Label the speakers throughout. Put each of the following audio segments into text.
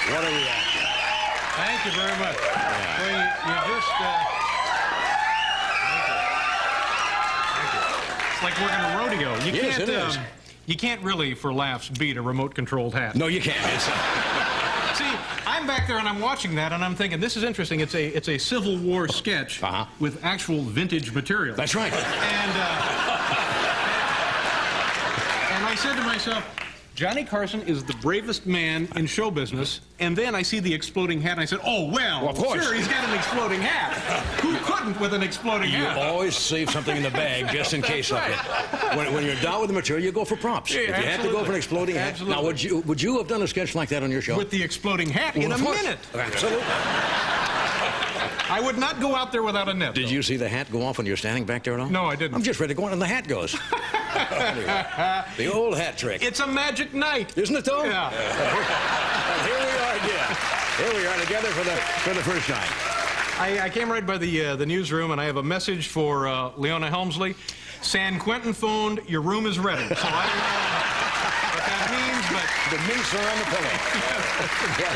Speaker 1: What a reaction.
Speaker 2: Thank you very much. Yeah. Well, you just... Thank you. It's like working a rodeo. You can't really, for laughs, beat a remote-controlled hat.
Speaker 1: No, you can't.
Speaker 2: See, I'm back there and I'm watching that and I'm thinking, this is interesting. It's a Civil War sketch with actual vintage material.
Speaker 1: That's right.
Speaker 2: And I said to myself, Johnny Carson is the bravest man in show business, and then I see the exploding hat, and I said, oh, well,
Speaker 1: of course.
Speaker 2: Sure, he's got an exploding hat. Who couldn't with an exploding hat?
Speaker 1: You always save something in the bag just in case of it. When you're down with the material, you go for props.
Speaker 2: Yeah,
Speaker 1: if you had to go for an exploding hat. Now, would you have done a sketch like that on your show?
Speaker 2: With the exploding hat in a minute.
Speaker 1: Absolutely.
Speaker 2: I would not go out there without a net.
Speaker 1: Did you see the hat go off when you were standing back there at all?
Speaker 2: No, I didn't.
Speaker 1: I'm just ready to go on, and the hat goes. The old hat trick.
Speaker 2: It's a magic night.
Speaker 1: Isn't it, though?
Speaker 2: Yeah.
Speaker 1: And here we are again. Here we are together for the first time.
Speaker 2: I came right by the newsroom, and I have a message for Leona Helmsley. San Quentin phoned, your room is ready. So I don't know what that means, but...
Speaker 1: The mints are on the pillow. Yeah.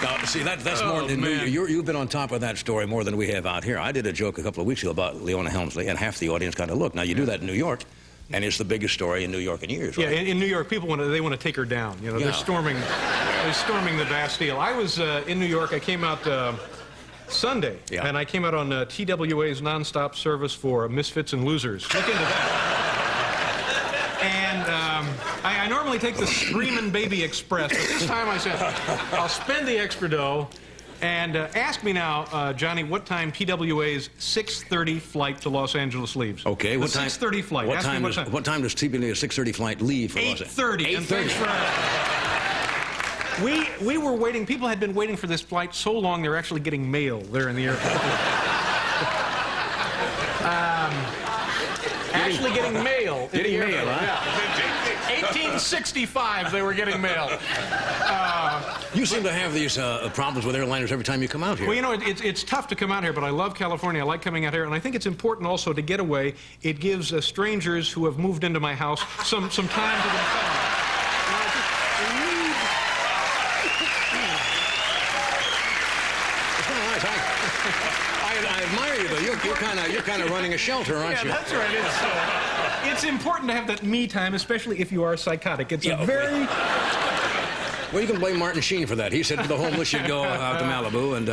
Speaker 1: Now, see, that's more than you've been on top of that story more than we have out here. I did a joke a couple of weeks ago about Leona Helmsley, and half the audience kind of looked. Now, you do that in New York, and it's the biggest story in New York in years, right?
Speaker 2: Yeah, in New York, people want to take her down. You know, they're storming the Bastille. I was in New York. I came out Sunday, and I came out on TWA's nonstop service for Misfits and Losers. Look into that. And I normally take the Screamin' Baby Express, but this time I said, I'll spend the extra dough. And ask me now, Johnny, what time TWA's 6:30 flight to Los Angeles leaves?
Speaker 1: Okay, what time?
Speaker 2: 6:30 flight.
Speaker 1: What time does TWA's 6:30 flight leave for Los Angeles?
Speaker 2: 8:30. And thanks for... We were waiting. People had been waiting for this flight so long they're actually getting mail there in the airport. Actually getting mail.
Speaker 1: Getting mail, huh?
Speaker 2: Yeah. 1865 they were getting mail.
Speaker 1: You seem to have these problems with airliners every time you come out here.
Speaker 2: Well, you know, it's tough to come out here, but I love California. I like coming out here, and I think it's important also to get away. It gives strangers who have moved into my house some time to themselves.
Speaker 1: I admire you, though. You're kind of running a shelter, aren't you?
Speaker 2: Yeah, that's right. It's important to have that me time, especially if you are psychotic. It's a very...
Speaker 1: Well, you can blame Martin Sheen for that. He said to the homeless you'd go out to Malibu, and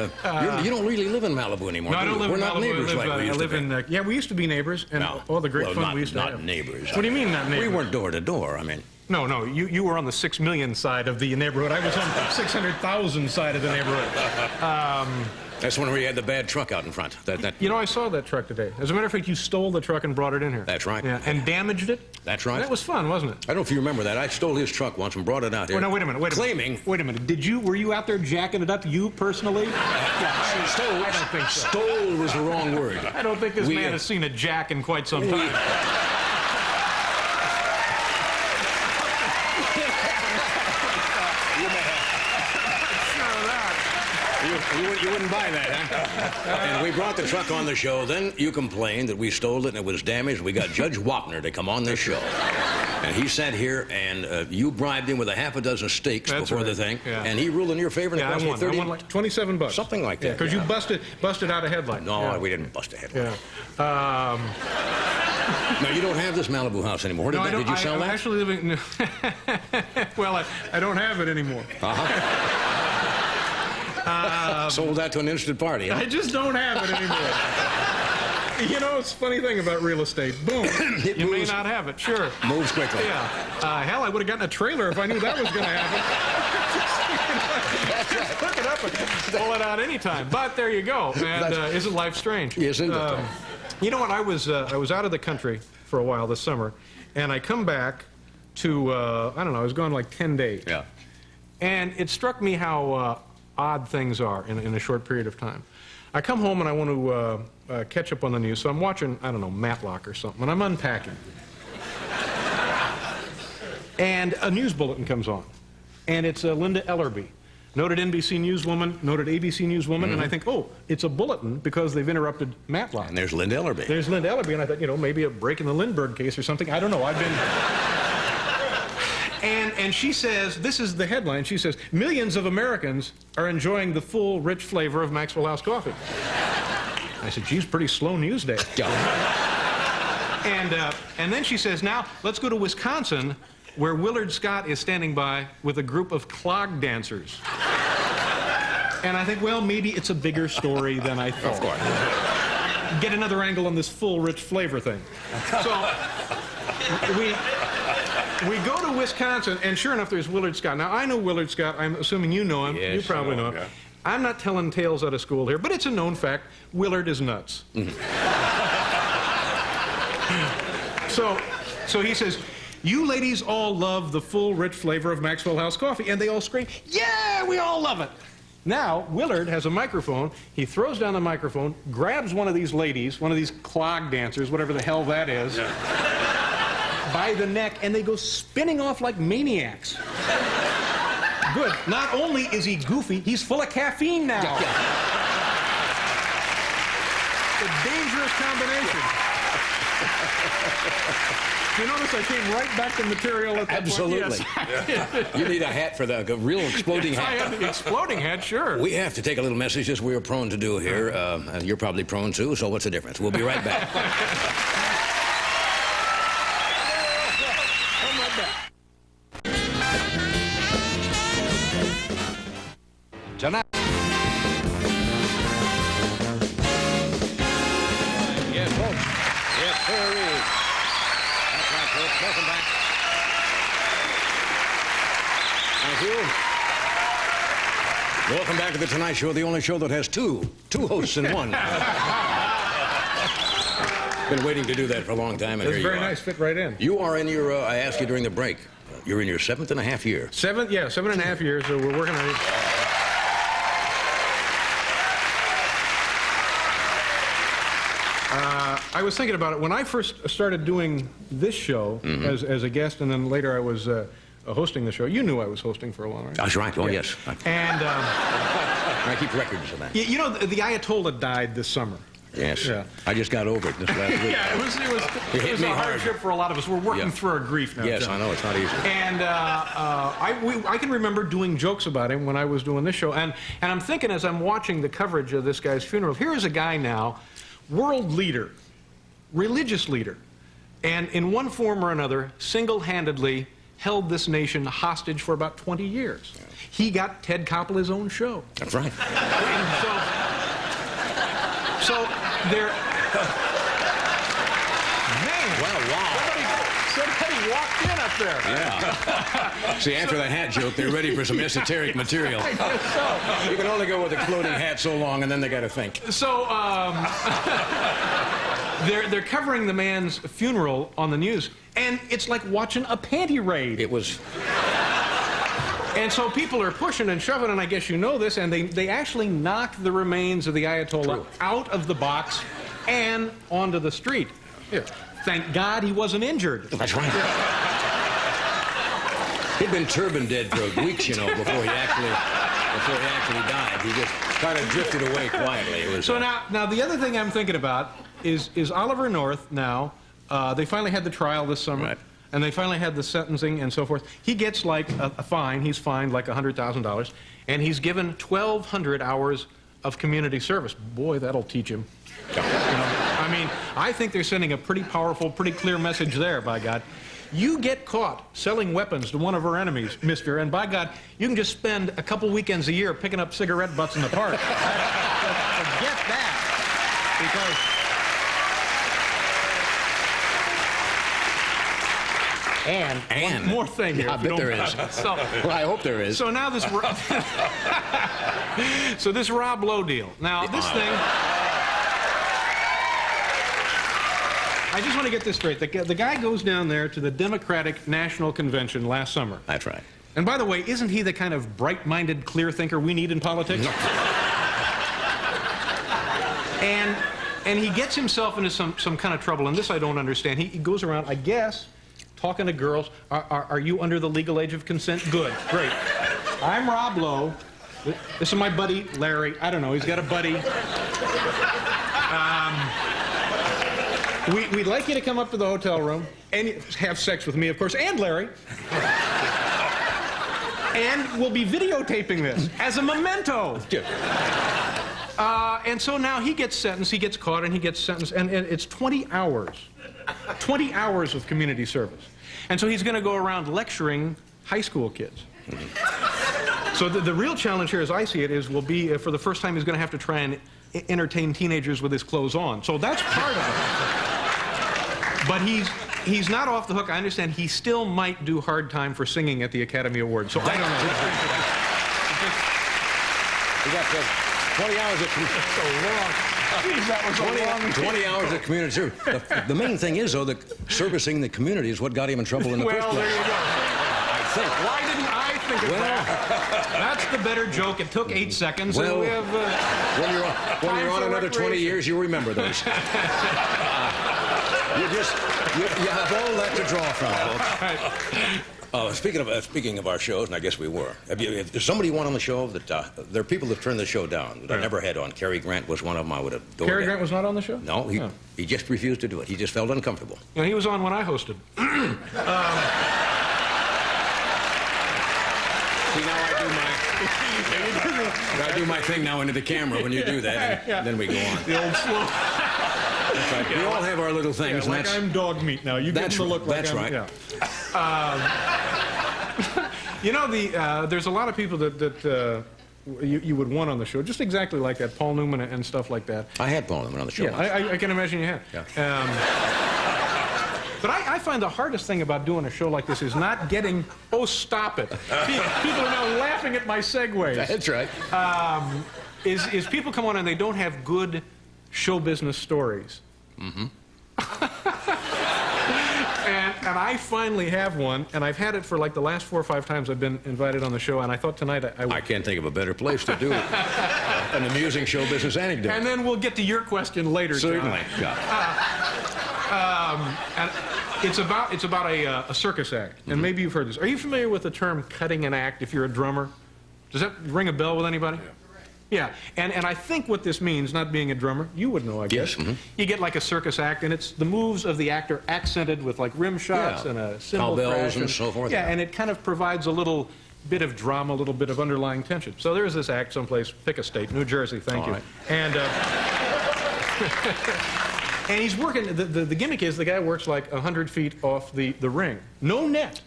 Speaker 1: you don't really live in Malibu anymore.
Speaker 2: No, I don't live in Malibu.
Speaker 1: We're not neighbors like we used to be.
Speaker 2: Yeah, we used to be neighbors, and all the great fun we used to have.
Speaker 1: Not neighbors.
Speaker 2: What do you mean not neighbors?
Speaker 1: We weren't door to door, I mean.
Speaker 2: No, you were on the 6 million side of the neighborhood. I was on the 600,000 side of the neighborhood.
Speaker 1: That's when we had the bad truck out in front.
Speaker 2: You know, I saw that truck today. As a matter of fact, you stole the truck and brought it in here.
Speaker 1: That's right.
Speaker 2: Yeah, and damaged it.
Speaker 1: That's right.
Speaker 2: That was fun, wasn't it?
Speaker 1: I don't know if you remember that. I stole his truck once and brought it out here.
Speaker 2: Oh, no, wait a minute.
Speaker 1: Claiming.
Speaker 2: Wait a minute. Were you out there jacking it up, you personally? Yeah,
Speaker 1: stole.
Speaker 2: I don't think so.
Speaker 1: Stole was the wrong word.
Speaker 2: I don't think this man has seen a jack in quite some time.
Speaker 1: You wouldn't buy that, huh? And we brought the truck on the show. Then you complained that we stole it and it was damaged. We got Judge Wapner to come on this show. And he sat here and you bribed him with a half a dozen steaks before the thing. Yeah. And he ruled in your favor. And
Speaker 2: I won like $27.
Speaker 1: Something like that.
Speaker 2: Because you busted out a headlight.
Speaker 1: No, we didn't bust a headlight.
Speaker 2: Yeah.
Speaker 1: Now, you don't have this Malibu house anymore. Did you sell that?
Speaker 2: I'm actually living... Well, I don't have it anymore.
Speaker 1: Sold that to an interested party, huh?
Speaker 2: I just don't have it anymore. You know, it's a funny thing about real estate. Boom. You may not have it, sure.
Speaker 1: Moves quickly.
Speaker 2: Yeah. Hell, I would have gotten a trailer if I knew that was going to happen. Just hook it up and pull it out anytime. But there you go. And isn't life strange?
Speaker 1: Yes, isn't it?
Speaker 2: You know what? I was out of the country for a while this summer, and I come back to, I don't know, I was gone like 10 days.
Speaker 1: Yeah.
Speaker 2: And it struck me how... odd things are in a short period of time. I come home and I want to catch up on the news, so I'm watching, I don't know, Matlock or something, and I'm unpacking. And a news bulletin comes on, and it's Linda Ellerby, noted NBC newswoman, noted ABC newswoman, and I think, oh, it's a bulletin because they've interrupted Matlock.
Speaker 1: And there's Linda Ellerby.
Speaker 2: There's Linda Ellerby, and I thought, you know, maybe a break in the Lindbergh case or something. I don't know. I've been... And she says, this is the headline, she says, millions of Americans are enjoying the full, rich flavor of Maxwell House coffee. I said, geez, pretty slow news day. And then she says, now, let's go to Wisconsin, where Willard Scott is standing by with a group of clog dancers. And I think, well, maybe it's a bigger story than I thought.
Speaker 1: Of course.
Speaker 2: Get another angle on this full, rich flavor thing. So we go to Wisconsin, and sure enough, there's Willard Scott. Now, I know Willard Scott. I'm assuming you know him.
Speaker 1: Yes,
Speaker 2: you probably know him. Yeah. I'm not telling tales out of school here, but it's a known fact. Willard is nuts. So he says, you ladies all love the full, rich flavor of Maxwell House coffee. And they all scream, yeah, we all love it. Now, Willard has a microphone. He throws down the microphone, grabs one of these ladies, one of these clog dancers, whatever the hell that is, by the neck, and they go spinning off like maniacs. Good. Not only is he goofy, he's full of caffeine now. It's a dangerous combination. You notice I came right back to material at that
Speaker 1: Absolutely.
Speaker 2: point? Yes.
Speaker 1: You need a hat for that, a real exploding hat.
Speaker 2: I have the exploding hat, sure.
Speaker 1: We have to take a little message, as we are prone to do here. And you're probably prone to, so what's the difference? We'll be right back.
Speaker 2: Come right back.
Speaker 1: Tonight. Yes, folks. Yes, there is. That's right, folks. Welcome back. Thank you. Welcome back to The Tonight Show, the only show that has two hosts in one. Been waiting to do that for a long time, and
Speaker 2: That's
Speaker 1: here you are.
Speaker 2: very nice, fit right in.
Speaker 1: You are in your, I asked you during the break, you're in your 7.5 year.
Speaker 2: 7.5 years, so we're working on it. I was thinking about it. When I first started doing this show as a guest, and then later I was hosting the show, you knew I was hosting for a while, right?
Speaker 1: That's right. Oh, yes.
Speaker 2: And
Speaker 1: I keep records of that.
Speaker 2: you know, the Ayatollah died this summer.
Speaker 1: Yes.
Speaker 2: Yeah.
Speaker 1: I just got over it this last week.
Speaker 2: Yeah, it was a hardship for a lot of us. We're working through our grief now.
Speaker 1: Yes,
Speaker 2: John.
Speaker 1: I know. It's not easy.
Speaker 2: And I can remember doing jokes about him when I was doing this show. And I'm thinking, as I'm watching the coverage of this guy's funeral, here is a guy now, world leader, religious leader, and in one form or another, single-handedly held this nation hostage for about 20 years. Yeah. He got Ted Koppel his own show.
Speaker 1: That's right.
Speaker 2: And so there... Man!
Speaker 1: Well, wow.
Speaker 2: Somebody walked in up there.
Speaker 1: Yeah. See, after that hat joke, they're ready for some esoteric material.
Speaker 2: I guess so.
Speaker 1: You can only go with a floating hat so long, and then they got to think.
Speaker 2: So, they're covering the man's funeral on the news, and it's like watching a panty raid.
Speaker 1: It was...
Speaker 2: And so people are pushing and shoving, and I guess you know this, and they actually knocked the remains of the Ayatollah out of the box and onto the street. Yeah. Thank God he wasn't injured.
Speaker 1: That's right. He'd been turban dead for weeks, you know, before he actually died. He just kind of drifted away quietly. It was,
Speaker 2: so now the other thing I'm thinking about is Oliver North now. They finally had the trial this summer.
Speaker 1: Right.
Speaker 2: And they finally had the sentencing and so forth. He gets like a fine. He's fined like $100,000. And he's given 1,200 hours of community service. Boy, that'll teach him. You know, I mean, I think they're sending a pretty powerful, pretty clear message there, by God. You get caught selling weapons to one of our enemies, mister, and by God, you can just spend a couple weekends a year picking up cigarette butts in the park. Forget that. Because... And one more thing here.
Speaker 1: I bet there is.
Speaker 2: So,
Speaker 1: well, I hope there is.
Speaker 2: So now this... so this Rob Lowe deal. Now, this thing... I just want to get this straight. The guy goes down there to the Democratic National Convention last summer.
Speaker 1: That's right.
Speaker 2: And by the way, isn't he the kind of bright-minded, clear thinker we need in politics? No. And he gets himself into some kind of trouble, and this I don't understand. He goes around, I guess, talking to girls. Are you under the legal age of consent? Good, great. I'm Rob Lowe. This is my buddy, Larry. I don't know, he's got a buddy. We'd like you to come up to the hotel room and have sex with me, of course, and Larry. And we'll be videotaping this as a memento. And so now he gets sentenced, he gets caught, and he gets sentenced, and it's 20 hours. 20 hours of community service. And so he's going to go around lecturing high school kids. So the real challenge here, as I see it, will be, for the first time, he's going to have to try and entertain teenagers with his clothes on. So that's part of it. But he's not off the hook. I understand he still might do hard time for singing at the Academy Awards. So I don't know.
Speaker 1: We got 20 hours of
Speaker 2: so long. Jeez, that was
Speaker 1: 20 hours of community service. The main thing is, though, that servicing the community is what got him in trouble in the first place.
Speaker 2: Well, there you go.
Speaker 1: I think.
Speaker 2: Why didn't I think of that? That's the better joke. It took 8 seconds.
Speaker 1: Well,
Speaker 2: and we have,
Speaker 1: when you're on another 20 years, you'll remember those. You have all that to draw from, folks. Speaking of our shows, and I guess we were. If there's somebody you want on the show that there are people that turned the show down that I never had on. Cary Grant was one of them. I would have adored.
Speaker 2: Cary Grant was not on the show?
Speaker 1: No, he just refused to do it. He just felt uncomfortable.
Speaker 2: You know, he was on when I hosted.
Speaker 1: See, now I do my thing now into the camera when you do that, and then we go on.
Speaker 2: The old slow.
Speaker 1: That's right. We all have our little things.
Speaker 2: Yeah, like I'm dog meat now. You get the look like
Speaker 1: that's
Speaker 2: I'm...
Speaker 1: right.
Speaker 2: Yeah. You know, there's a lot of people that you would want on the show, just exactly like that, Paul Newman and stuff like that.
Speaker 1: I had Paul Newman on the show.
Speaker 2: Yeah, I can imagine you had.
Speaker 1: Yeah.
Speaker 2: But I find the hardest thing about doing a show like this is not getting, oh, stop it. People are now laughing at my segues.
Speaker 1: That's right.
Speaker 2: Is people come on and they don't have good show business stories.
Speaker 1: Mm-hmm.
Speaker 2: and I finally have one, and I've had it for like the last 4 or 5 times I've been invited on the show, and I thought tonight I would.
Speaker 1: I can't think of a better place to do it. An amusing show business anecdote.
Speaker 2: And then we'll get to your question later,
Speaker 1: Certainly.
Speaker 2: John. And it's about a circus act, and maybe you've heard this. Are you familiar with the term cutting an act if you're a drummer? Does that ring a bell with anybody? Yeah, and I think what this means, not being a drummer, you would know, I guess.
Speaker 1: Yes. Mm-hmm.
Speaker 2: You get like a circus act, and it's the moves of the actor accented with like rim shots and a cymbal crash.
Speaker 1: Cowbells and so forth.
Speaker 2: Yeah, and it kind of provides a little bit of drama, a little bit of underlying tension. So there's this act someplace, pick a state, New Jersey, thank you.
Speaker 1: Right.
Speaker 2: And, and he's working, the gimmick is the guy works like 100 feet off the ring. No net.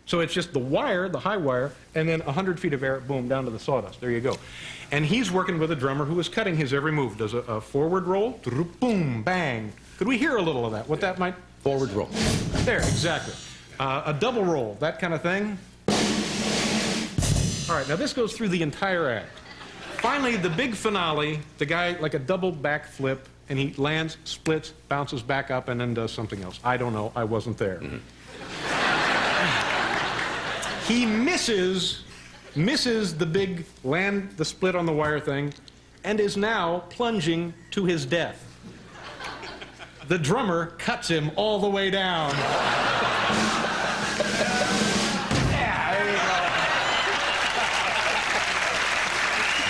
Speaker 2: So it's just the wire, the high wire, and then 100 feet of air, boom, down to the sawdust. There you go. And he's working with a drummer who is cutting his every move. Does a forward roll, boom, bang. Could we hear a little of that? What that might?
Speaker 1: Forward roll.
Speaker 2: There, exactly. A double roll, that kind of thing. All right, now this goes through the entire act. Finally, the big finale, the guy, like a double back flip, and he lands, splits, bounces back up, and then does something else. I don't know. I wasn't there.
Speaker 1: Mm-hmm.
Speaker 2: He misses the big the split on the wire thing, and is now plunging to his death. The drummer cuts him all the way down. Yeah, there you go.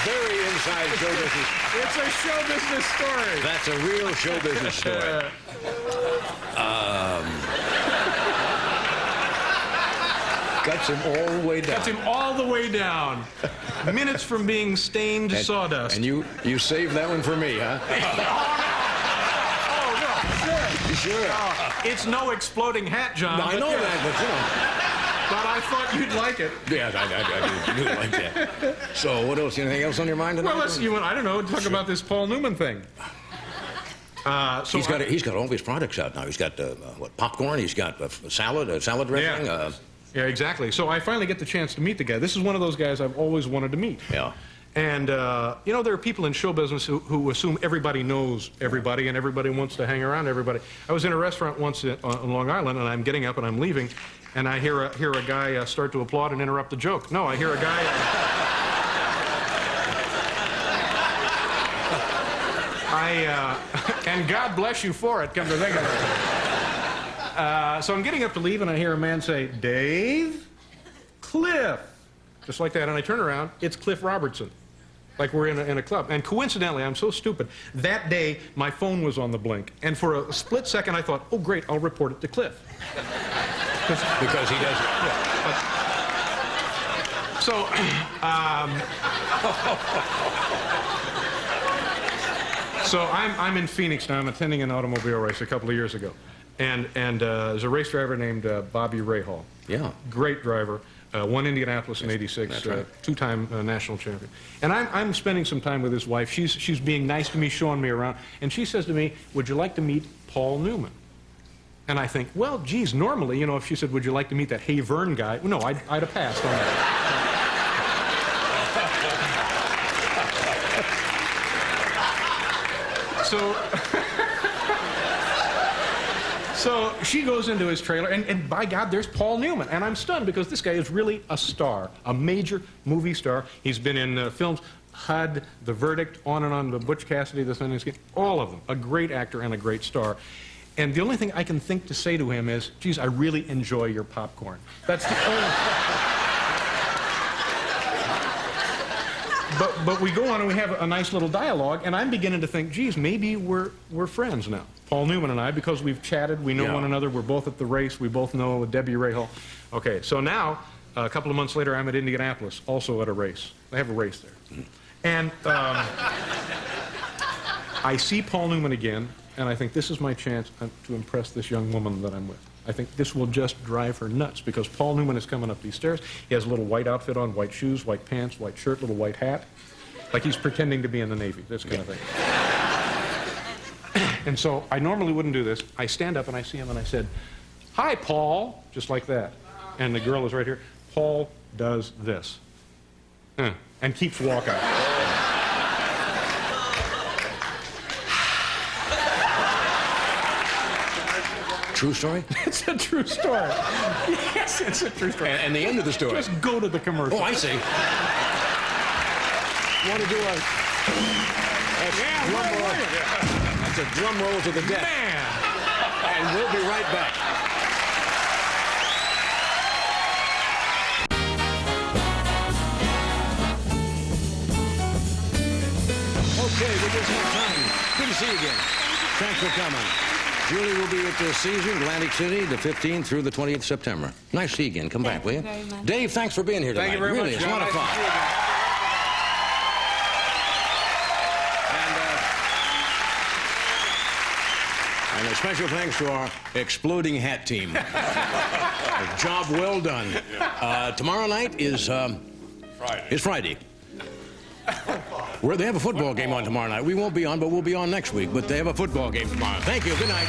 Speaker 1: Very inside show business.
Speaker 2: It's a show business story.
Speaker 1: That's a real show business story. Cuts him all the way down.
Speaker 2: Cuts him all the way down. Minutes from being stained sawdust.
Speaker 1: And you saved that one for me, huh?
Speaker 2: Oh, no, sure.
Speaker 1: Sure.
Speaker 2: It's no exploding hat, John.
Speaker 1: No, I know that, but you know.
Speaker 2: But I thought you'd like it.
Speaker 1: Yeah, I do like that. So, what else? Anything else on your mind tonight?
Speaker 2: Well, I don't know, talk about this Paul Newman thing. So
Speaker 1: he's got all of his products out now. He's got popcorn. He's got a salad dressing.
Speaker 2: Yeah. Yeah, exactly. So I finally get the chance to meet the guy. This is one of those guys I've always wanted to meet.
Speaker 1: Yeah.
Speaker 2: And, you know, there are people in show business who assume everybody knows everybody and everybody wants to hang around everybody. I was in a restaurant once on Long Island, and I'm getting up and I'm leaving, and I hear a guy start to applaud and interrupt the joke. No, I hear a guy... and God bless you for it, come to think of it. So I'm getting up to leave, and I hear a man say, Dave? Cliff. Just like that, and I turn around, it's Cliff Robertson. Like we're in a club. And coincidentally, I'm so stupid, that day, my phone was on the blink. And for a split second, I thought, oh, great, I'll report it to Cliff.
Speaker 1: Because he does it.
Speaker 2: Yeah, So, so I'm in Phoenix now. I'm attending an automobile race a couple of years ago. And there's a race driver named Bobby Rahal.
Speaker 1: Yeah.
Speaker 2: Great driver. Won Indianapolis in '86,
Speaker 1: right.
Speaker 2: two-time national champion. And I'm spending some time with his wife. She's being nice to me, showing me around. And she says to me, would you like to meet Paul Newman? And I think, well, geez, normally, you know, if she said, would you like to meet that Hey Vern guy? No, I'd have passed on that. So she goes into his trailer, and by God, there's Paul Newman. And I'm stunned because this guy is really a star, a major movie star. He's been in films, HUD, The Verdict, on, the Butch Cassidy, The Sundance Kid, all of them. A great actor and a great star. And the only thing I can think to say to him is, geez, I really enjoy your popcorn. That's the only... But we go on and we have a nice little dialogue, and I'm beginning to think, geez, maybe we're friends now. Paul Newman and I, because we've chatted, we know one another, we're both at the race, we both know Debbie Rahal. Okay, so now, a couple of months later, I'm at Indianapolis, also at a race. They have a race there. And I see Paul Newman again, and I think this is my chance to impress this young woman that I'm with. I think this will just drive her nuts, because Paul Newman is coming up these stairs. He has a little white outfit on, white shoes, white pants, white shirt, little white hat, like he's pretending to be in the Navy, this kind of thing. And so I normally wouldn't do this. I stand up and I see him and I said, hi, Paul, just like that. And the girl is right here. Paul does this. And keeps walking.
Speaker 1: True story?
Speaker 2: It's a true story. Yes, it's a true story.
Speaker 1: And the end of the story?
Speaker 2: Just go to the commercial.
Speaker 1: Oh, I see. Want to do a... drum roll. That's a drum roll to the death.
Speaker 2: Man!
Speaker 1: And we'll be right back. Okay, we just have time. Good to see you again. Thanks for coming. Julie will be at the Caesar, Atlantic City, the 15th through the 20th of September. Nice to see you again. Come back, will you?
Speaker 3: Thank you very much.
Speaker 1: Dave, thanks for being here tonight.
Speaker 2: Thank you very
Speaker 1: really,
Speaker 2: much,
Speaker 1: it's a
Speaker 2: John.
Speaker 1: lot of fun. And a special thanks to our exploding hat team. A job well done. Tomorrow night is Friday. They have a football game on tomorrow night. We won't be on, but we'll be on next week. But they have a football game tomorrow. Thank you. Good night.